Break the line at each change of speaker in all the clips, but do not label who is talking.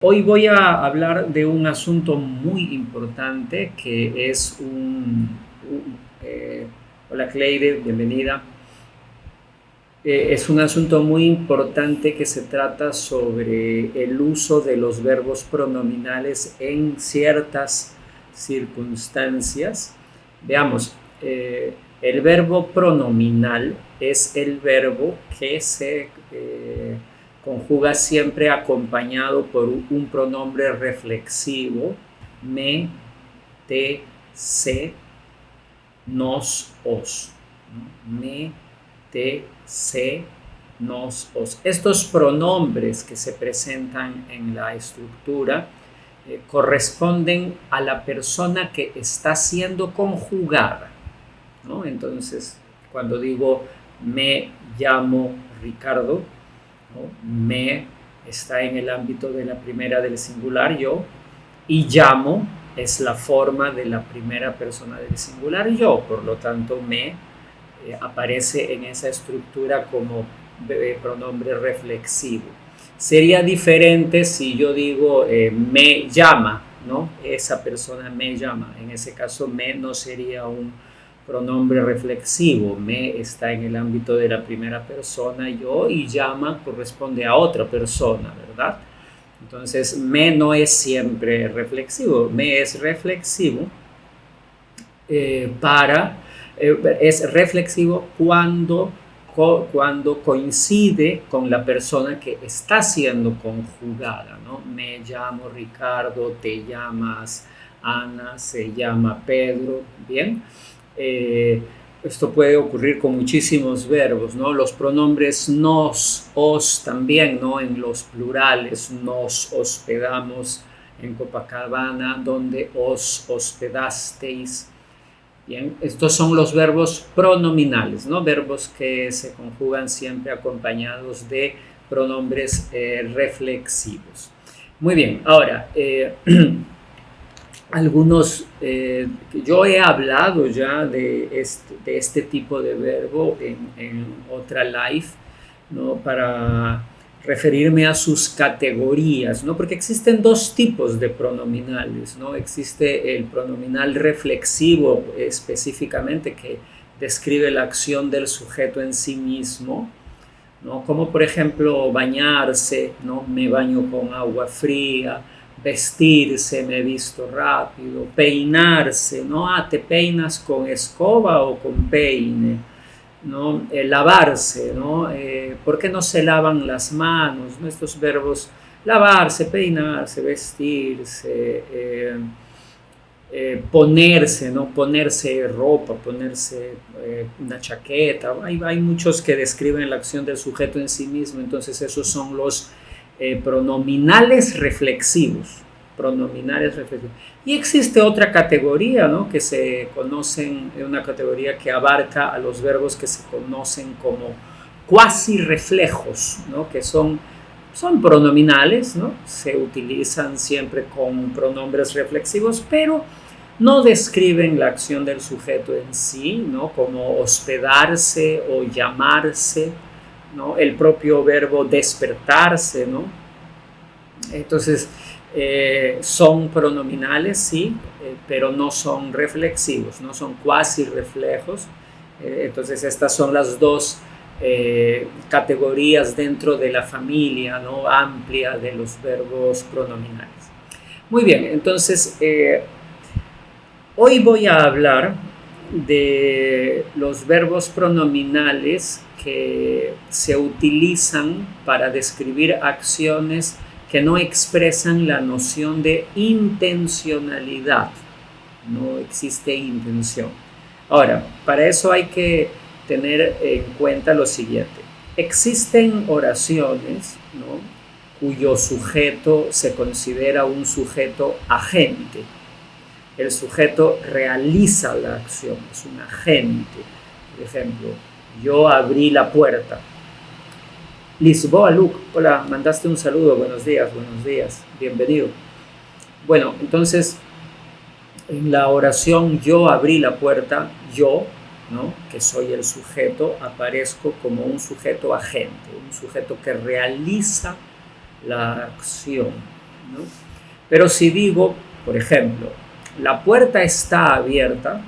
Hoy voy a hablar de un asunto muy importante que es hola Cleide, bienvenida. Es un asunto muy importante que se trata sobre el uso de los verbos pronominales en ciertas circunstancias. Veamos, el verbo pronominal es el verbo que se conjuga siempre acompañado por un pronombre reflexivo: me, te, se, nos, os. Me, te, se, nos, os. Estos pronombres que se presentan en la estructura corresponden a la persona que está siendo conjugada, ¿no? Entonces, cuando digo me llamo Ricardo, ¿no? Me está en el ámbito de la primera del singular yo, y llamo es la forma de la primera persona del singular yo, por lo tanto me aparece en esa estructura como pronombre reflexivo. Sería diferente si yo digo me llama, ¿no? Esa persona me llama. En ese caso me no sería un pronombre reflexivo. Me está en el ámbito de la primera persona yo, y llama corresponde a otra persona, ¿verdad? Entonces me no es siempre reflexivo. Me es reflexivo es reflexivo cuando coincide con la persona que está siendo conjugada, ¿no? Me llamo Ricardo, te llamas Ana, se llama Pedro, ¿bien? Esto puede ocurrir con muchísimos verbos, ¿no? Los pronombres nos, os también, ¿no? En los plurales, nos hospedamos en Copacabana, donde os hospedasteis. Bien, estos son los verbos pronominales, ¿no? Verbos que se conjugan siempre acompañados de pronombres reflexivos. Muy bien, ahora, yo he hablado ya de este tipo de verbo en otra live, ¿no? Para referirme a sus categorías, ¿no? Porque existen dos tipos de pronominales, ¿no? Existe el pronominal reflexivo específicamente, que describe la acción del sujeto en sí mismo, ¿no? Como por ejemplo bañarse, ¿no? Me baño con agua fría. Vestirse, me visto rápido. Peinarse, ¿no? Te peinas con escoba o con peine, ¿no? Lavarse, ¿no? ¿Por qué no se lavan las manos, ¿no? Estos verbos: lavarse, peinarse, vestirse, ponerse, ¿no? Ponerse ropa, ponerse una chaqueta. Hay muchos que describen la acción del sujeto en sí mismo. Entonces esos son los pronominales reflexivos. Pronominales reflexivos. Y existe otra categoría, ¿no? Que se conocen, una categoría que abarca a los verbos que se conocen como cuasi reflejos, ¿no? Que son pronominales, ¿no? Se utilizan siempre con pronombres reflexivos, pero no describen la acción del sujeto en sí, ¿no? Como hospedarse o llamarse, ¿no? El propio verbo despertarse, ¿no? Entonces, son pronominales, sí, pero no son reflexivos, no son cuasi reflejos. Entonces, estas son las dos categorías dentro de la familia, ¿no? Amplia de los verbos pronominales. Muy bien, entonces hoy voy a hablar de los verbos pronominales que se utilizan para describir acciones que no expresan la noción de intencionalidad. No existe intención. Ahora, para eso hay que tener en cuenta lo siguiente. Existen oraciones, ¿no?, cuyo sujeto se considera un sujeto agente. El sujeto realiza la acción, es un agente. Por ejemplo, yo abrí la puerta. Lisboa Luke, hola, mandaste un saludo, buenos días, bienvenido. Bueno, entonces, en la oración yo abrí la puerta, yo, ¿no?, que soy el sujeto, aparezco como un sujeto agente, un sujeto que realiza la acción, ¿no? Pero si digo, por ejemplo, la puerta está abierta,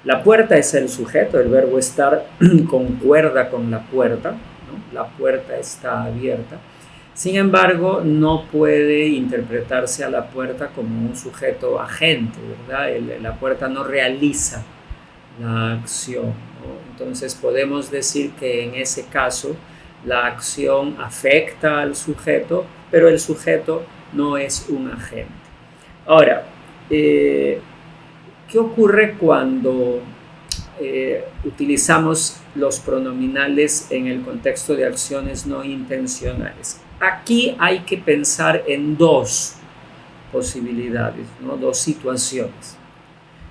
la puerta es el sujeto, el verbo estar concuerda con la puerta, ¿no? La puerta está abierta. Sin embargo, no puede interpretarse a la puerta como un sujeto agente, ¿verdad? La puerta no realiza la acción, ¿no? Entonces podemos decir que en ese caso la acción afecta al sujeto, pero el sujeto no es un agente. Ahora, ¿qué ocurre cuando utilizamos los pronominales en el contexto de acciones no intencionales? Aquí hay que pensar en dos posibilidades, ¿no? Dos situaciones.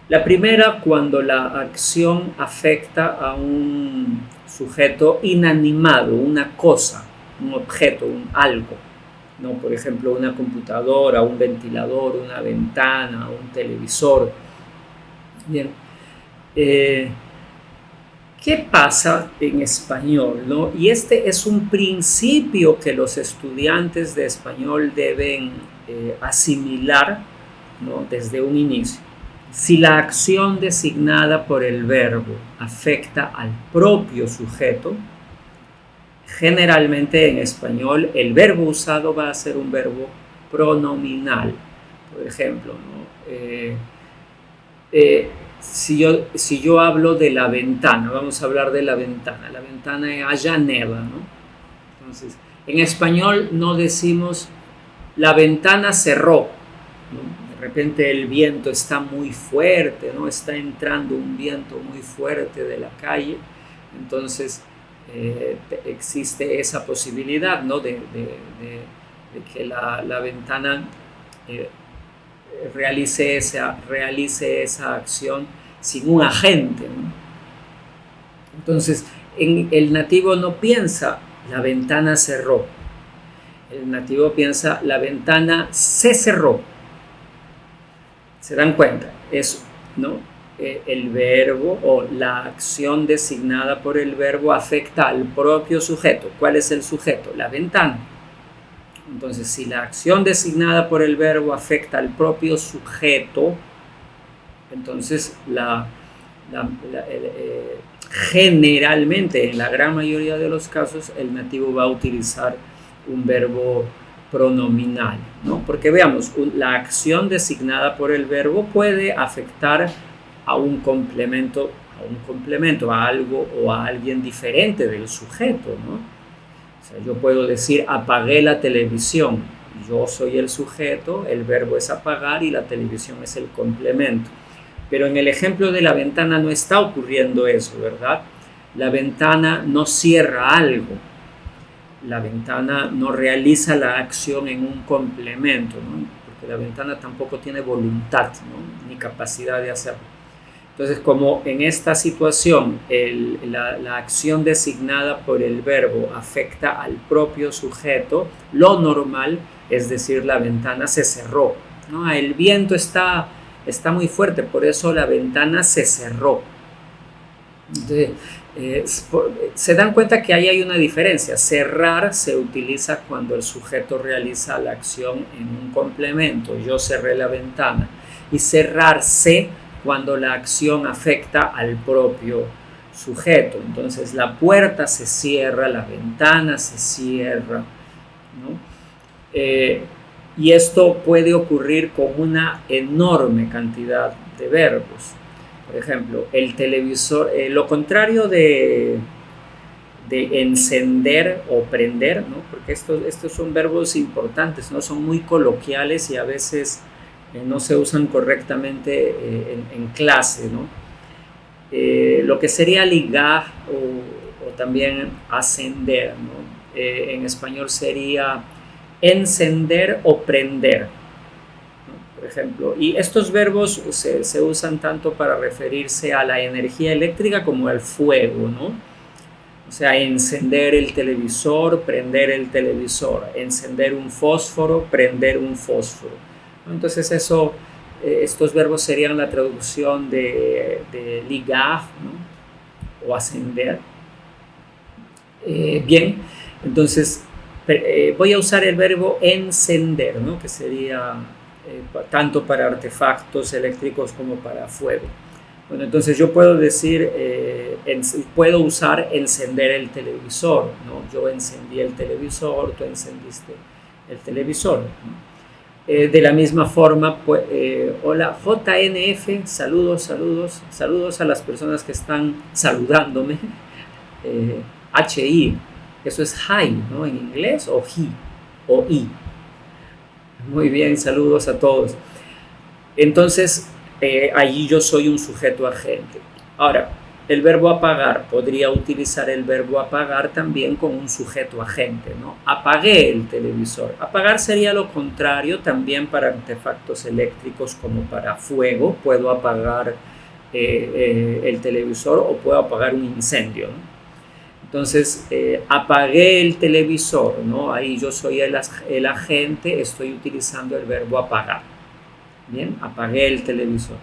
La primera, cuando la acción afecta a un sujeto inanimado, una cosa, un objeto, un algo, ¿no? Por ejemplo, una computadora, un ventilador, una ventana, un televisor. Bien. ¿Qué pasa en español, ¿no? Y este es un principio que los estudiantes de español deben asimilar, ¿no? Desde un inicio. Si la acción designada por el verbo afecta al propio sujeto, generalmente en español el verbo usado va a ser un verbo pronominal. Por ejemplo, ¿no? Si yo hablo de la ventana, vamos a hablar de la ventana es a janela, ¿no? Entonces, en español no decimos la ventana cerró, ¿no? De repente el viento está muy fuerte, ¿no? Está entrando un viento muy fuerte de la calle, entonces existe esa posibilidad, ¿no? de que la ventana realice esa acción sin un agente, ¿no? Entonces, el nativo no piensa la ventana cerró, el nativo piensa la ventana se cerró. ¿Se dan cuenta? Eso, ¿no? El verbo o la acción designada por el verbo afecta al propio sujeto. ¿Cuál es el sujeto? La ventana. Entonces, si la acción designada por el verbo afecta al propio sujeto, entonces generalmente, en la gran mayoría de los casos, el nativo va a utilizar un verbo pronominal, ¿no? Porque veamos, la acción designada por el verbo puede afectar a un complemento, a algo o a alguien diferente del sujeto, ¿no? O sea, yo puedo decir apagué la televisión, yo soy el sujeto, el verbo es apagar y la televisión es el complemento. Pero en el ejemplo de la ventana no está ocurriendo eso, ¿verdad? La ventana no cierra algo, la ventana no realiza la acción en un complemento, ¿no? Porque la ventana tampoco tiene voluntad, ¿no? Ni capacidad de hacerlo. Entonces, como en esta situación la acción designada por el verbo afecta al propio sujeto, lo normal es decir la ventana se cerró, ¿no? El viento está muy fuerte, por eso la ventana se cerró. Entonces, se dan cuenta que ahí hay una diferencia. Cerrar se utiliza cuando el sujeto realiza la acción en un complemento, yo cerré la ventana, y cerrarse cuando la acción afecta al propio sujeto. Entonces la puerta se cierra, la ventana se cierra, ¿no? Y esto puede ocurrir con una enorme cantidad de verbos. Por ejemplo, el televisor, lo contrario de encender o prender, ¿no? Porque estos son verbos importantes, ¿no? Son muy coloquiales y a veces no se usan correctamente en clase, ¿no? Lo que sería ligar o también ascender, ¿no? En español sería encender o prender, ¿no? Por ejemplo, y estos verbos se usan tanto para referirse a la energía eléctrica como al fuego, ¿no? O sea, encender el televisor, prender el televisor, encender un fósforo, prender un fósforo. Entonces estos verbos serían la traducción de ligar, ¿no? O ascender. Bien, entonces voy a usar el verbo encender, ¿no? Que sería tanto para artefactos eléctricos como para fuego. Bueno, entonces yo puedo decir, puedo usar encender el televisor, ¿no? Yo encendí el televisor, tú encendiste el televisor, ¿no? De la misma forma, pues, hola JNF, saludos a las personas que están saludándome. HI, eso es hi, ¿no? En inglés, o he, o I. Muy bien, saludos a todos. Entonces, allí yo soy un sujeto agente. Ahora, el verbo apagar, podría utilizar el verbo apagar también con un sujeto agente, ¿no? Apagué el televisor. Apagar sería lo contrario también para artefactos eléctricos como para fuego. Puedo apagar el televisor o puedo apagar un incendio, ¿no? Entonces, apagué el televisor, ¿no? Ahí yo soy el agente, estoy utilizando el verbo apagar. Bien, apagué el televisor.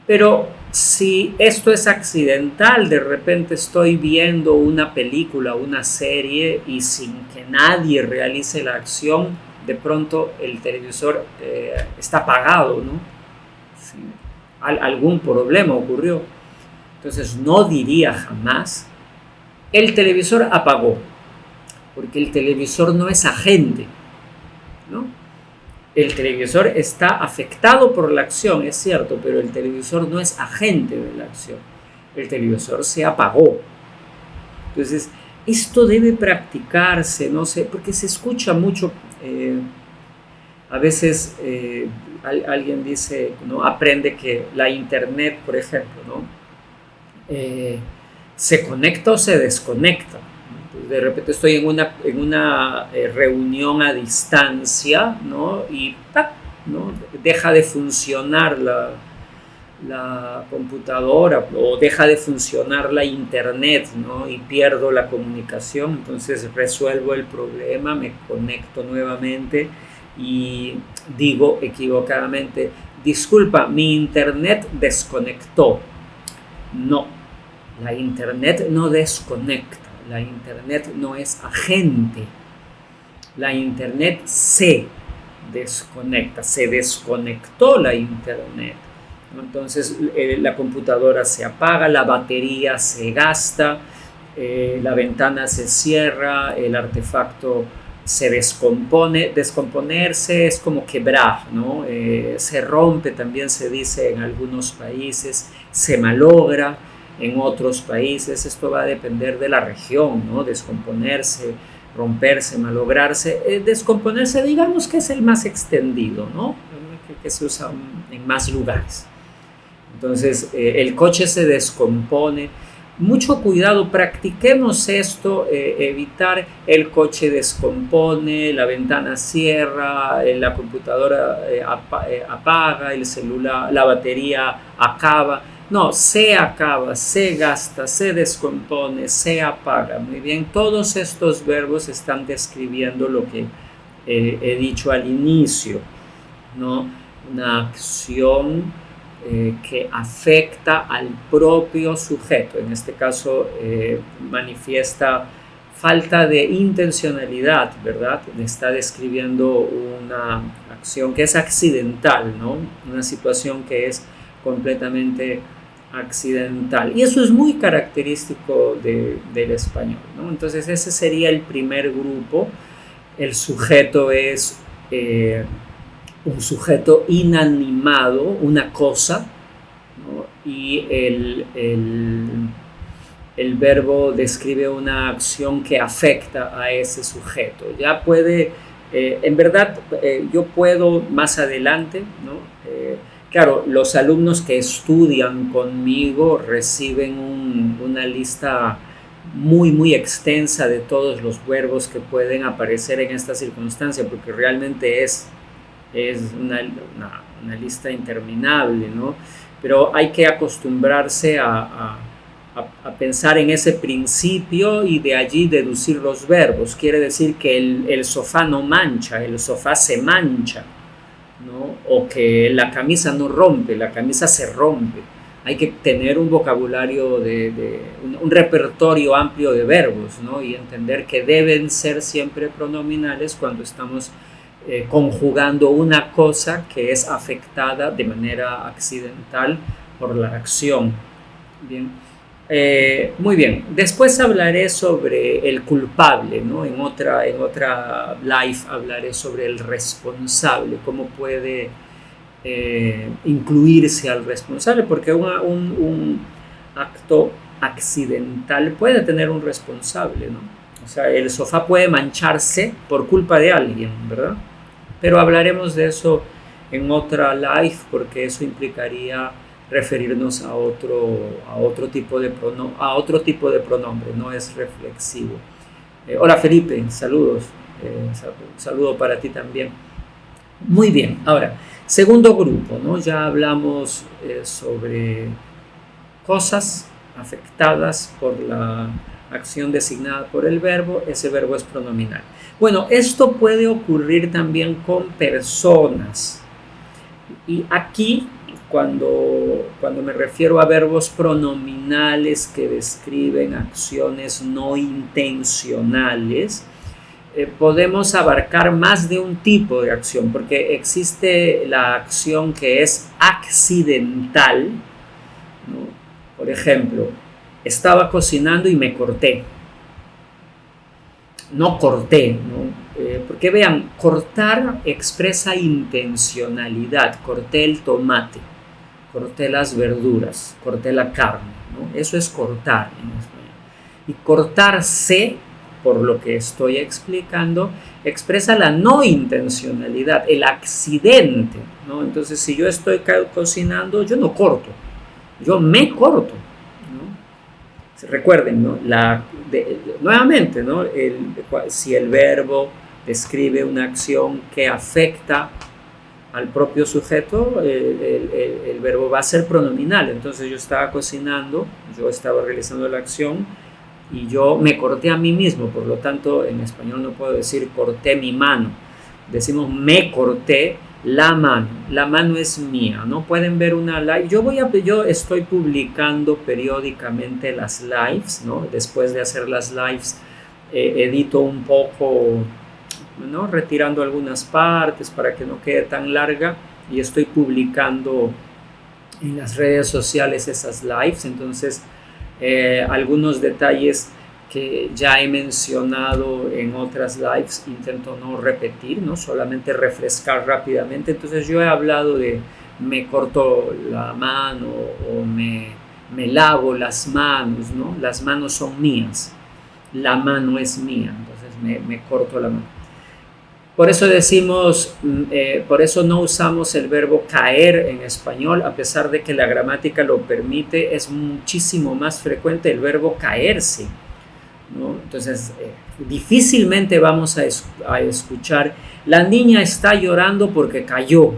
Pero si esto es accidental, de repente estoy viendo una película, una serie y sin que nadie realice la acción, de pronto el televisor está apagado, ¿no? Sí, algún problema ocurrió. Entonces no diría jamás, el televisor apagó, porque el televisor no es agente, ¿no? El televisor está afectado por la acción, es cierto, pero el televisor no es agente de la acción. El televisor se apagó. Entonces, esto debe practicarse, no sé, porque se escucha mucho. A veces alguien dice, ¿no? Aprende que la internet, por ejemplo, ¿no? Se conecta o se desconecta. De repente estoy en una reunión a distancia, ¿no? Y ¡tac!, ¿no? Deja de funcionar la computadora o deja de funcionar la internet, ¿no? Y pierdo la comunicación. Entonces resuelvo el problema, me conecto nuevamente y digo equivocadamente, disculpa, mi internet desconectó. No, la internet no desconecta. La internet no es agente. La internet se desconecta. Se desconectó la internet. Entonces la computadora se apaga, la batería se gasta, la ventana se cierra, el artefacto se descompone. Descomponerse es como quebrar, ¿no? Se rompe, también se dice en algunos países, se malogra. En otros países esto va a depender de la región, ¿no? Descomponerse, romperse, malograrse. Descomponerse, digamos que es el más extendido, ¿no? Que se usa en más lugares. Entonces, el coche se descompone. Mucho cuidado, practiquemos esto, evitar el coche descompone, la ventana cierra, la computadora apaga, el celular, la batería acaba. No, se acaba, se gasta, se descompone, se apaga. Muy bien, todos estos verbos están describiendo lo que he dicho al inicio, ¿no? Una acción que afecta al propio sujeto. En este caso manifiesta falta de intencionalidad, ¿verdad? Está describiendo una acción que es accidental, ¿no? Una situación que es completamente accidental. Y eso es muy característico del español, ¿no? Entonces ese sería el primer grupo. El sujeto es un sujeto inanimado, una cosa, ¿no? Y el verbo describe una acción que afecta a ese sujeto. Ya puede, en verdad, yo puedo más adelante, ¿no? Claro, los alumnos que estudian conmigo reciben una lista muy, muy extensa de todos los verbos que pueden aparecer en esta circunstancia, porque realmente es una lista interminable, ¿no? Pero hay que acostumbrarse a pensar en ese principio y de allí deducir los verbos. Quiere decir que el sofá no mancha, el sofá se mancha, ¿no? O que la camisa no rompe, la camisa se rompe. hay que tener un vocabulario, un repertorio amplio de verbos, ¿no? Y entender que deben ser siempre pronominales cuando estamos conjugando una cosa que es afectada de manera accidental por la acción. Bien. Muy bien, después hablaré sobre el culpable, ¿no? En otra live hablaré sobre el responsable, cómo puede incluirse al responsable, porque un acto accidental puede tener un responsable, ¿no? O sea, el sofá puede mancharse por culpa de alguien, ¿verdad? Pero hablaremos de eso en otra live, porque eso implicaría referirnos a otro tipo de pronombre, no es reflexivo. Hola Felipe, saludos, saludo para ti también. Muy bien, ahora, segundo grupo, ¿no? Ya hablamos sobre cosas afectadas por la acción designada por el verbo, ese verbo es pronominal. Bueno, esto puede ocurrir también con personas, y aquí cuando me refiero a verbos pronominales que describen acciones no intencionales, podemos abarcar más de un tipo de acción, porque existe la acción que es accidental, ¿no? Por ejemplo, estaba cocinando y me corté. No corté, ¿no? Porque vean, cortar expresa intencionalidad. Corté el tomate, corté las verduras, corté la carne, ¿no? Eso es cortar en español. Y cortarse, por lo que estoy explicando, expresa la no intencionalidad, el accidente, ¿no? Entonces, si yo estoy cocinando, yo no corto, yo me corto, ¿no? Recuerden, ¿no? Nuevamente, ¿no? Si el verbo describe una acción que afecta al propio sujeto, el verbo va a ser pronominal. Entonces yo estaba cocinando, yo estaba realizando la acción y yo me corté a mí mismo. Por lo tanto, en español no puedo decir corté mi mano, decimos me corté la mano. La mano es mía, ¿no? Pueden ver una live. Yo estoy publicando periódicamente las lives, ¿no? Después de hacer las lives, edito un poco, ¿no? Retirando algunas partes para que no quede tan larga, y estoy publicando en las redes sociales esas lives. Entonces, algunos detalles que ya he mencionado en otras lives intento no repetir, ¿no? Solamente refrescar rápidamente. Entonces yo he hablado de me corto la mano o me lavo las manos, ¿no? Las manos son mías, la mano es mía, entonces me corto la mano. Por eso decimos, por eso no usamos el verbo caer en español, a pesar de que la gramática lo permite. Es muchísimo más frecuente el verbo caerse, ¿no? Entonces, difícilmente vamos a escuchar la niña está llorando porque cayó.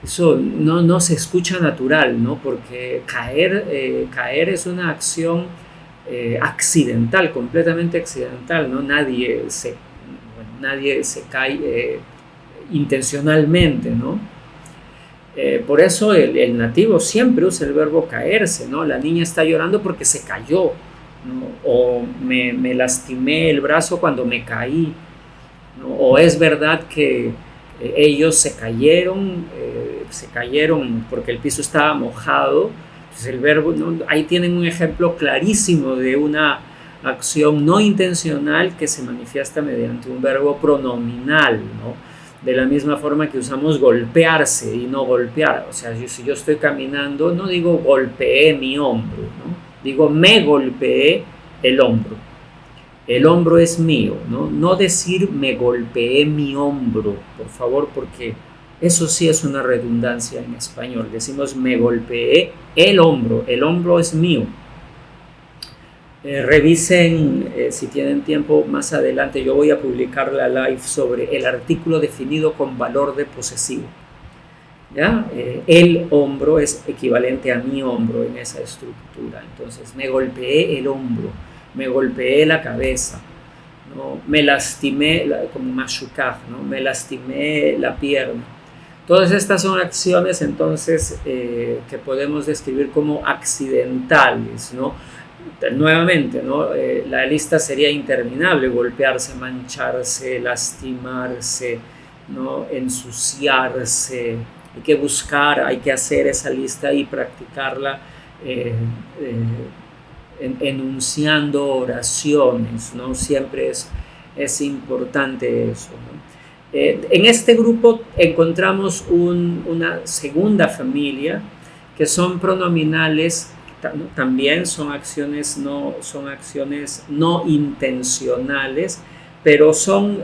Eso no se escucha natural, ¿no? Porque caer es una acción accidental, completamente accidental, ¿no? Nadie se cae intencionalmente, ¿no? Por eso el nativo siempre usa el verbo caerse, ¿no? La niña está llorando porque se cayó, ¿no? O me lastimé el brazo cuando me caí, ¿no? O es verdad que ellos se cayeron porque el piso estaba mojado. Entonces el verbo, ¿no? Ahí tienen un ejemplo clarísimo de una acción no intencional que se manifiesta mediante un verbo pronominal, ¿no? De la misma forma que usamos golpearse y no golpear. O sea, si yo estoy caminando, no digo golpeé mi hombro, ¿no? Digo me golpeé el hombro. El hombro es mío, ¿no? No decir me golpeé mi hombro, por favor, porque eso sí es una redundancia en español. Decimos me golpeé el hombro es mío. Revisen si tienen tiempo más adelante. Yo voy a publicar la live sobre el artículo definido con valor de posesivo, ¿ya? El hombro es equivalente a mi hombro en esa estructura. Entonces me golpeé el hombro, me golpeé la cabeza, ¿no? Me lastimé, como machucar, ¿no? Me lastimé la pierna. Todas estas son acciones entonces que podemos describir como accidentales, ¿no? Nuevamente, ¿no? La lista sería interminable: golpearse, mancharse, lastimarse, ¿no? Ensuciarse. Hay que buscar, hay que hacer esa lista y practicarla enunciando oraciones, ¿no? Siempre es importante eso, ¿no? En este grupo encontramos una segunda familia que son pronominales, también son acciones no intencionales, pero son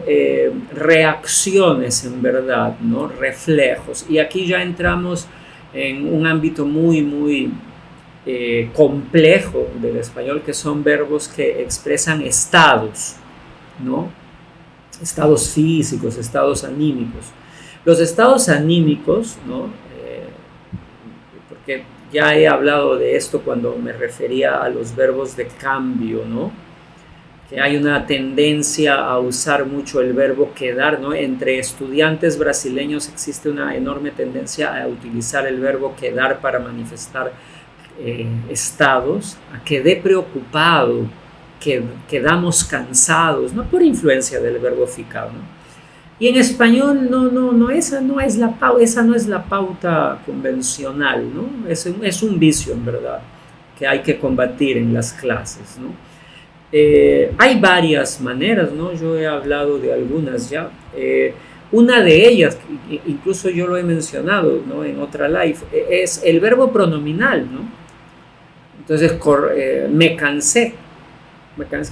reacciones en verdad, ¿no? Reflejos. Y aquí ya entramos en un ámbito muy complejo del español, que son verbos que expresan estados, ¿no? Estados físicos, estados anímicos. Los estados anímicos, ¿no? Porque ya he hablado de esto cuando me refería a los verbos de cambio, ¿no? Que hay una tendencia a usar mucho el verbo quedar, ¿no? Entre estudiantes brasileños existe una enorme tendencia a utilizar el verbo quedar para manifestar estados. Quedé preocupado, quedamos cansados, ¿no? Por influencia del verbo ficar, ¿no? Y en español esa no es la pauta convencional, ¿no? Es un vicio, en verdad, que hay que combatir en las clases, ¿no? Hay varias maneras, ¿no? Yo he hablado de algunas ya. Una de ellas, incluso yo lo he mencionado, ¿no? En otra live, es el verbo pronominal, ¿no? Entonces, me cansé.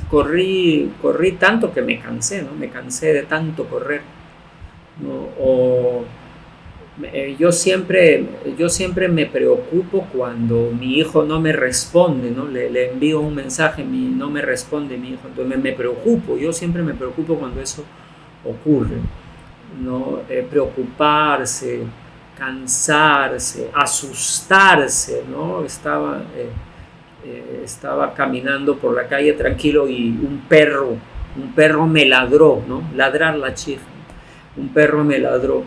Corrí tanto que me cansé, ¿no? Me cansé de tanto correr, ¿no? O yo siempre me preocupo cuando mi hijo no me responde, ¿no? Le envío un mensaje, no me responde mi hijo, entonces me preocupo. Yo siempre me preocupo cuando eso ocurre, ¿no? Preocuparse, cansarse, asustarse, ¿no? Estaba caminando por la calle tranquilo y un perro me ladró, ¿no? Ladrar la chica. Un perro me ladró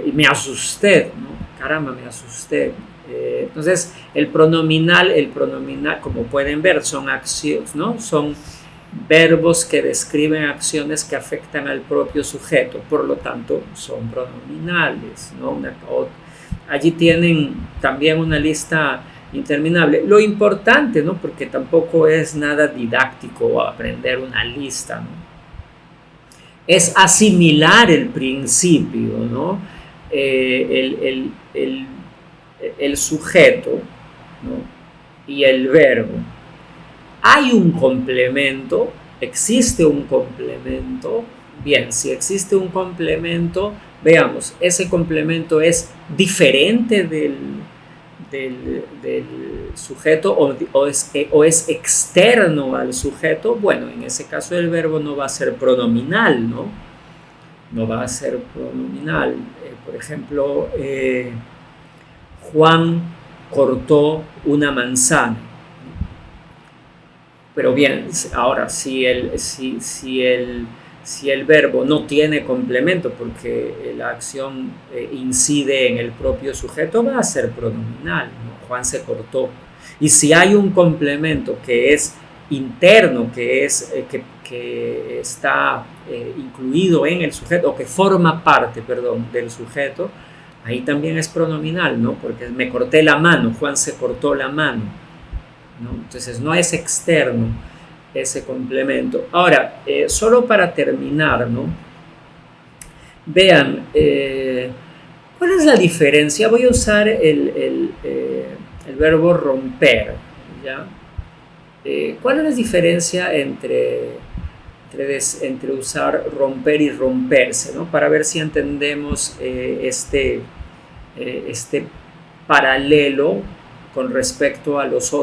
y me asusté, ¿no? Caramba, me asusté. Entonces, el pronominal, como pueden ver, son acciones, ¿no? Son verbos que describen acciones que afectan al propio sujeto, por lo tanto, son pronominales, ¿no? Allí tienen también una lista interminable. Lo importante, ¿no? Porque tampoco es nada didáctico aprender una lista, ¿no? Es asimilar el principio, ¿no? El sujeto, ¿no? Y el verbo. Hay un complemento, existe un complemento. Bien, si existe un complemento, veamos, ese complemento es diferente del sujeto o es externo al sujeto. Bueno, en ese caso el verbo no va a ser pronominal, ¿no? No va a ser pronominal. Por ejemplo, Juan cortó una manzana. Pero bien, ahora si el verbo no tiene complemento porque la acción incide en el propio sujeto, va a ser pronominal, ¿no? Juan se cortó. Y si hay un complemento que es interno, que está incluido en el sujeto, o que forma parte, del sujeto, ahí también es pronominal, ¿no? Porque me corté la mano, Juan se cortó la mano, ¿no? Entonces no es externo ese complemento. Ahora, solo para terminar, ¿no? Vean, ¿cuál es la diferencia? Voy a usar el verbo romper, ¿ya? ¿Cuál es la diferencia entre usar romper y romperse, ¿no? Para ver si entendemos este paralelo con respecto a los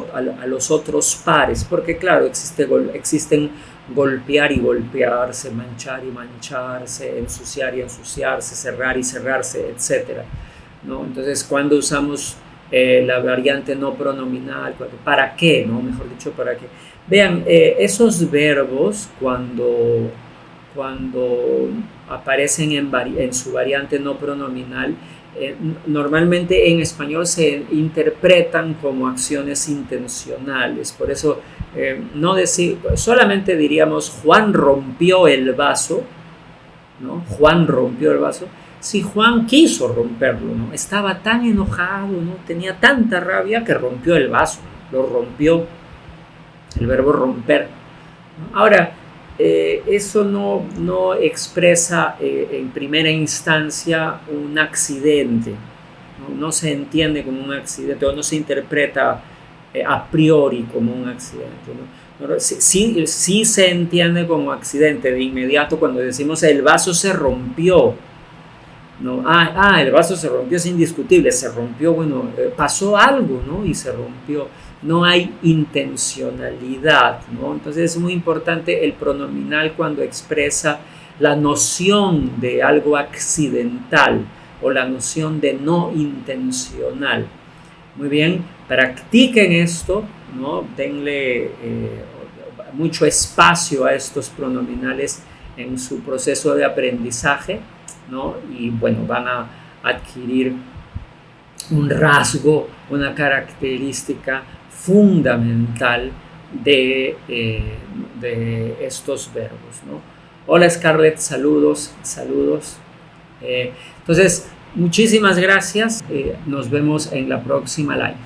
otros pares, porque claro, existen golpear y golpearse, manchar y mancharse, ensuciar y ensuciarse, cerrar y cerrarse, etc., ¿no? Entonces, cuando usamos la variante no pronominal, ¿para qué? ¿No? Mejor dicho, ¿para qué? Vean, esos verbos cuando aparecen en su variante no pronominal, normalmente en español se interpretan como acciones intencionales. Por eso solamente diríamos Juan rompió el vaso, ¿no? Juan rompió el vaso. Si Juan quiso romperlo, ¿no? Estaba tan enojado, ¿no? Tenía tanta rabia que rompió el vaso, lo rompió, el verbo romper. Ahora, eso no expresa en primera instancia un accidente, no se entiende como un accidente o no se interpreta a priori como un accidente, ¿no? Sí se entiende como accidente de inmediato cuando decimos el vaso se rompió. No, el vaso se rompió, es indiscutible, se rompió, bueno, pasó algo, ¿no? Y se rompió. No hay intencionalidad, ¿no? Entonces es muy importante el pronominal cuando expresa la noción de algo accidental o la noción de no intencional. Muy bien, practiquen esto, ¿no? Denle mucho espacio a estos pronominales en su proceso de aprendizaje, ¿no? Y bueno, van a adquirir un rasgo, una característica fundamental de estos verbos, ¿no? Hola Scarlett, saludos. Entonces, muchísimas gracias. Nos vemos en la próxima live.